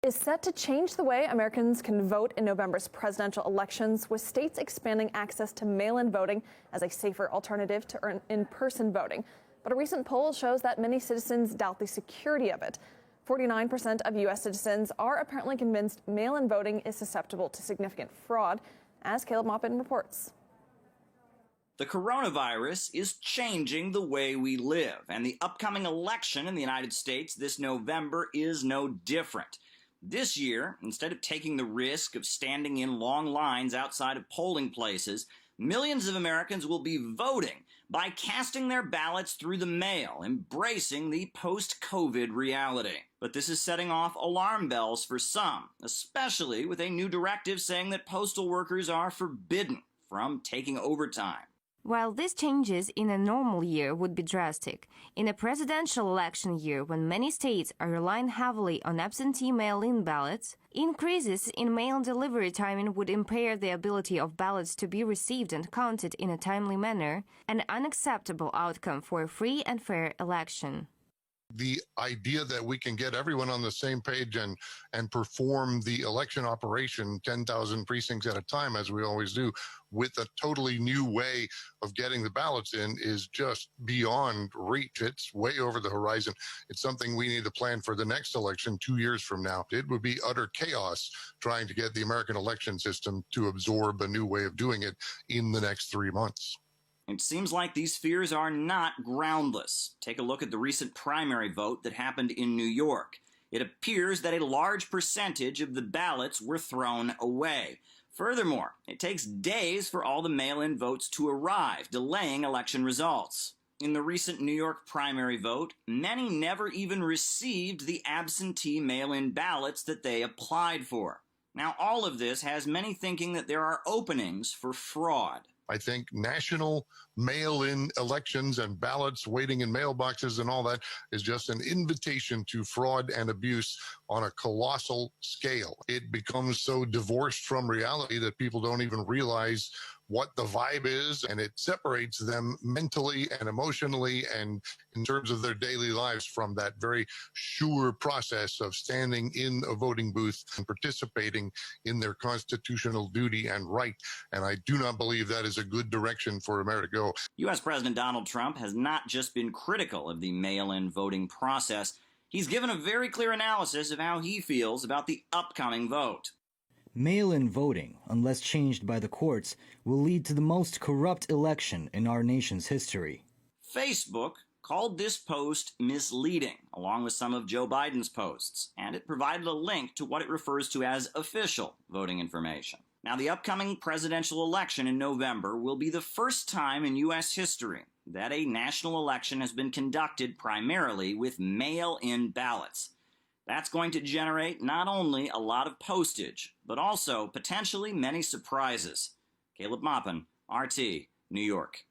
is set to change the way Americans can vote in November's presidential elections, with states expanding access to mail-in voting as a safer alternative to in-person voting. But a recent poll shows that many citizens doubt the security of it. 49% of U.S. citizens are apparently convinced mail-in voting is susceptible to significant fraud, as Caleb Maupin reports. The coronavirus is changing the way we live, and the upcoming election in the United States this November is no different. This year, instead of taking the risk of standing in long lines outside of polling places, millions of Americans will be voting by casting their ballots through the mail, embracing the post-COVID reality. But this is setting off alarm bells for some, especially with a new directive saying that postal workers are forbidden from taking overtime. While these changes in a normal year would be drastic, in a presidential election year when many states are relying heavily on absentee mail-in ballots, increases in mail delivery timing would impair the ability of ballots to be received and counted in a timely manner, an unacceptable outcome for a free and fair election. The idea that we can get everyone on the same page and perform the election operation 10,000 precincts at a time, as we always do, with a totally new way of getting the ballots in is just beyond reach. It's way over the horizon. It's something we need to plan for the next election 2 years from now. It would be utter chaos trying to get the American election system to absorb a new way of doing it in the next 3 months. It seems like these fears are not groundless. Take a look at the recent primary vote that happened in New York. It appears that a large percentage of the ballots were thrown away. Furthermore, it takes days for all the mail-in votes to arrive, delaying election results. In the recent New York primary vote, many never even received the absentee mail-in ballots that they applied for. Now, all of this has many thinking that there are openings for fraud. I think national mail-in elections and ballots waiting in mailboxes and all that is just an invitation to fraud and abuse on a colossal scale. It becomes so divorced from reality that people don't even realize what the vibe is, and it separates them mentally and emotionally and in terms of their daily lives from that very sure process of standing in a voting booth and participating in their constitutional duty and right. And I do not believe that is a good direction for America to go. U.S. President Donald Trump has not just been critical of the mail-in voting process. He's given a very clear analysis of how he feels about the upcoming vote. Mail-in voting, unless changed by the courts, will lead to the most corrupt election in our nation's history. Facebook called this post misleading, along with some of Joe Biden's posts, and it provided a link to what it refers to as official voting information. Now, the upcoming presidential election in November will be the first time in U.S. history that a national election has been conducted primarily with mail-in ballots. That's going to generate not only a lot of postage, but also potentially many surprises. Caleb Maupin, RT, New York.